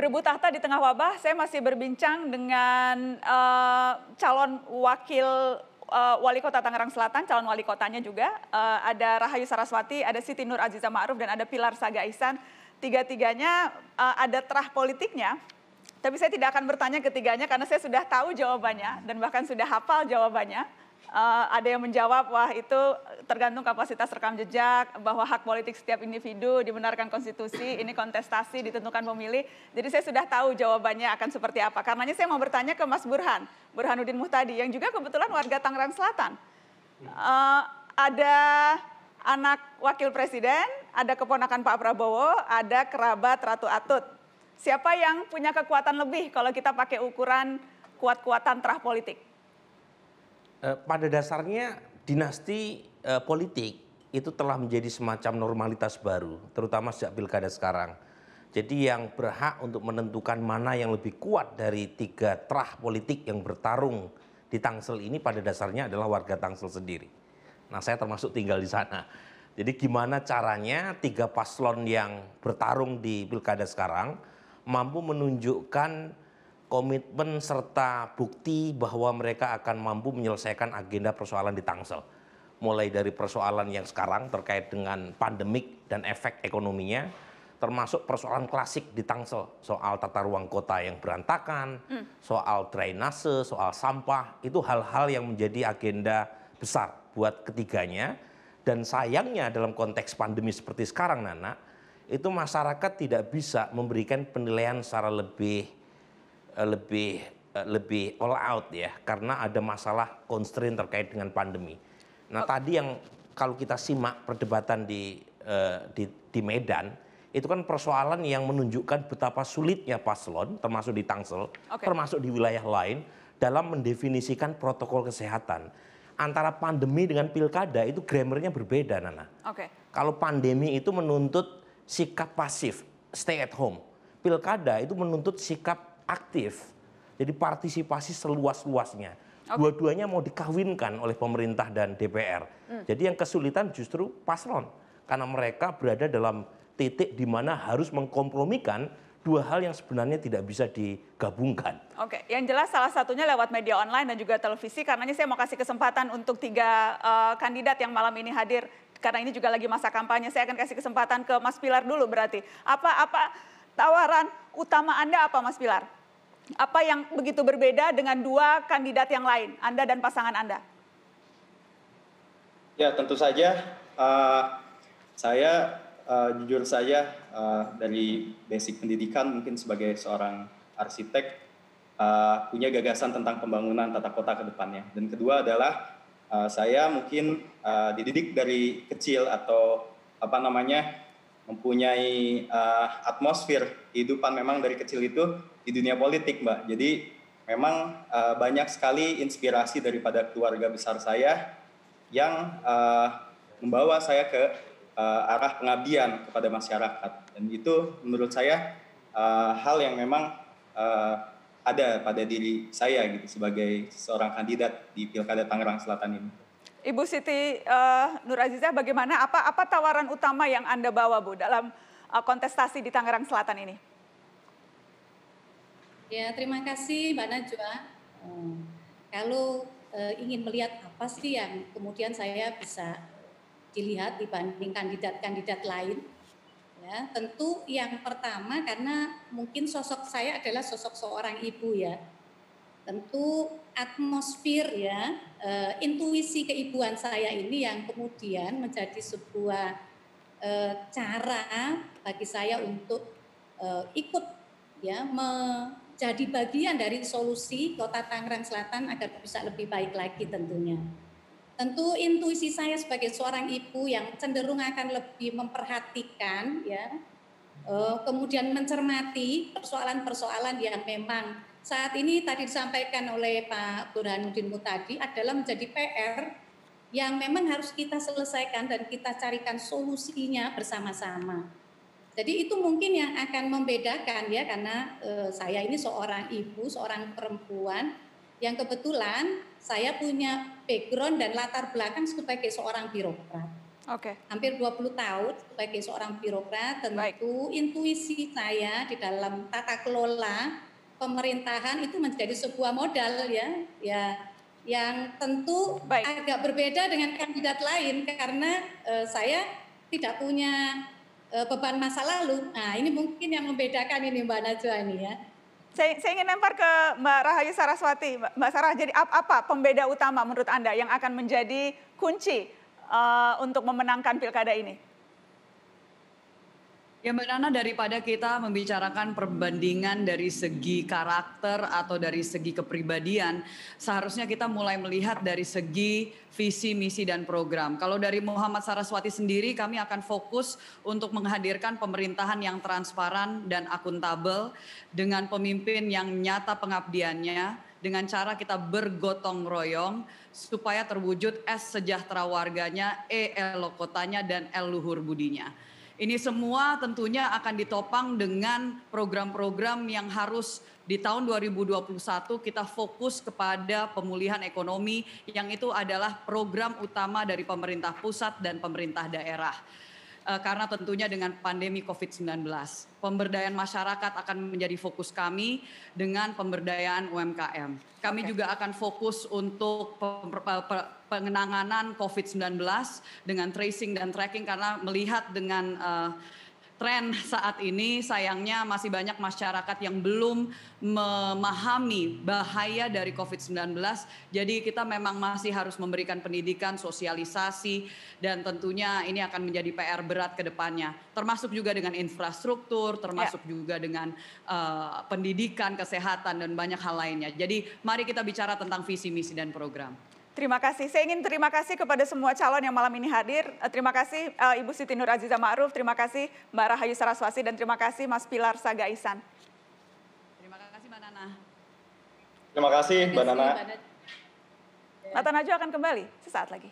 berebut tahta di tengah wabah, saya masih berbincang dengan calon wakil wali kota Tangerang Selatan, calon wali kotanya juga. Ada Rahayu Saraswati, ada Siti Nur Aziza Ma'ruf, dan ada Pilar Saga Ihsan. Tiga-tiganya ada terah politiknya, tapi saya tidak akan bertanya ketiganya karena saya sudah tahu jawabannya dan bahkan sudah hafal jawabannya. Ada yang menjawab, wah itu tergantung kapasitas rekam jejak, bahwa hak politik setiap individu dibenarkan konstitusi, ini kontestasi ditentukan pemilih. Jadi saya sudah tahu jawabannya akan seperti apa. Karenanya saya mau bertanya ke Mas Burhanuddin Muhtadi, yang juga kebetulan warga Tangerang Selatan. Ada anak wakil presiden, ada keponakan Pak Prabowo, ada kerabat Ratu Atut. Siapa yang punya kekuatan lebih kalau kita pakai ukuran kuat-kuatan terah politik? Pada dasarnya dinasti politik itu telah menjadi semacam normalitas baru, terutama sejak pilkada sekarang. Jadi yang berhak untuk menentukan mana yang lebih kuat dari tiga terah politik yang bertarung di Tangsel ini pada dasarnya adalah warga Tangsel sendiri. Nah, saya termasuk tinggal di sana. Jadi gimana caranya tiga paslon yang bertarung di pilkada sekarang mampu menunjukkan komitmen serta bukti bahwa mereka akan mampu menyelesaikan agenda persoalan di Tangsel. Mulai dari persoalan yang sekarang terkait dengan pandemik dan efek ekonominya, termasuk persoalan klasik di Tangsel, soal tata ruang kota yang berantakan, soal drainase, soal sampah, itu hal-hal yang menjadi agenda besar buat ketiganya. Dan sayangnya dalam konteks pandemi seperti sekarang, Nana, itu masyarakat tidak bisa memberikan penilaian secara lebih all out ya, karena ada masalah constraint terkait dengan pandemi. Nah, tadi yang kalau kita simak perdebatan di Medan, itu kan persoalan yang menunjukkan betapa sulitnya paslon, termasuk di Tangsel, termasuk di wilayah lain, dalam mendefinisikan protokol kesehatan. Antara pandemi dengan pilkada itu grammarnya berbeda, Nana. Kalau pandemi itu menuntut sikap pasif, stay at home. Pilkada itu menuntut sikap aktif, jadi partisipasi seluas-luasnya. Dua-duanya mau dikawinkan oleh pemerintah dan DPR. Jadi yang kesulitan justru paslon, karena mereka berada dalam titik di mana harus mengkompromikan dua hal yang sebenarnya tidak bisa digabungkan. Yang jelas salah satunya lewat media online dan juga televisi. Karenanya saya mau kasih kesempatan untuk tiga kandidat yang malam ini hadir. Karena ini juga lagi masa kampanye, saya akan kasih kesempatan ke Mas Pilar dulu berarti. Apa tawaran utama Anda apa, Mas Pilar? Apa yang begitu berbeda dengan dua kandidat yang lain, Anda dan pasangan Anda? Ya, tentu saja saya jujur saja dari basic pendidikan mungkin sebagai seorang arsitek punya gagasan tentang pembangunan tata kota ke depannya. Dan kedua adalah saya mungkin dididik dari kecil atau mempunyai atmosfer kehidupan memang dari kecil itu di dunia politik, Mbak. Jadi memang banyak sekali inspirasi daripada keluarga besar saya yang membawa saya ke arah pengabdian kepada masyarakat. Dan itu menurut saya hal yang memang ada pada diri saya gitu sebagai seorang kandidat di Pilkada Tangerang Selatan ini. Ibu Siti Nur Aziza, bagaimana? Apa tawaran utama yang Anda bawa, Bu, dalam kontestasi di Tangerang Selatan ini? Ya, terima kasih Mbak Najwa. Kalau ingin melihat apa sih yang kemudian saya bisa dilihat dibanding kandidat-kandidat lain, ya tentu yang pertama karena mungkin sosok saya adalah sosok seorang ibu ya. Tentu atmosfer ya, intuisi keibuan saya ini yang kemudian menjadi sebuah cara bagi saya untuk ikut ya menjadi bagian dari solusi Kota Tangerang Selatan agar bisa lebih baik lagi tentunya. Tentu intuisi saya sebagai seorang ibu yang cenderung akan lebih memperhatikan ya, kemudian mencermati persoalan-persoalan yang memang saat ini tadi disampaikan oleh Pak Burhanuddin Muhtadi adalah menjadi PR yang memang harus kita selesaikan dan kita carikan solusinya bersama-sama. Jadi itu mungkin yang akan membedakan ya, karena saya ini seorang ibu, seorang perempuan yang kebetulan saya punya background dan latar belakang sebagai seorang birokrat. Oke. Hampir 20 tahun sebagai seorang birokrat, tentu intuisi saya di dalam tata kelola pemerintahan itu menjadi sebuah modal ya yang tentu agak berbeda dengan kandidat lain karena saya tidak punya beban masa lalu. Nah, ini mungkin yang membedakan ini Mbak Najwa ini ya. Saya ingin lempar ke Mbak Rahayu Saraswati. Mbak Sarah, jadi apa pembeda utama menurut Anda yang akan menjadi kunci untuk memenangkan pilkada ini? Ya Mbak Nana, daripada kita membicarakan perbandingan dari segi karakter atau dari segi kepribadian, seharusnya kita mulai melihat dari segi visi, misi, dan program. Kalau dari Muhammad Saraswati sendiri, kami akan fokus untuk menghadirkan pemerintahan yang transparan dan akuntabel dengan pemimpin yang nyata pengabdiannya, dengan cara kita bergotong royong supaya terwujud S sejahtera warganya, E elo kotanya, dan L luhur budinya. Ini semua tentunya akan ditopang dengan program-program yang harus di tahun 2021 kita fokus kepada pemulihan ekonomi yang itu adalah program utama dari pemerintah pusat dan pemerintah daerah. Karena tentunya dengan pandemi COVID-19. Pemberdayaan masyarakat akan menjadi fokus kami dengan pemberdayaan UMKM. Kami juga akan fokus untuk penanganan COVID-19 dengan tracing dan tracking karena melihat dengan tren saat ini sayangnya masih banyak masyarakat yang belum memahami bahaya dari COVID-19. Jadi kita memang masih harus memberikan pendidikan, sosialisasi, dan tentunya ini akan menjadi PR berat ke depannya. Termasuk juga dengan infrastruktur, termasuk juga dengan pendidikan, kesehatan, dan banyak hal lainnya. Jadi mari kita bicara tentang visi, misi, dan program. Terima kasih. Saya ingin terima kasih kepada semua calon yang malam ini hadir. Terima kasih Ibu Siti Nur Aziza Ma'ruf, terima kasih Mbak Rahayu Saraswati, dan terima kasih Mas Pilar Sagaisan. Terima kasih Mbak Nana. Terima kasih Mbak Nana. Mata Najwa akan kembali sesaat lagi.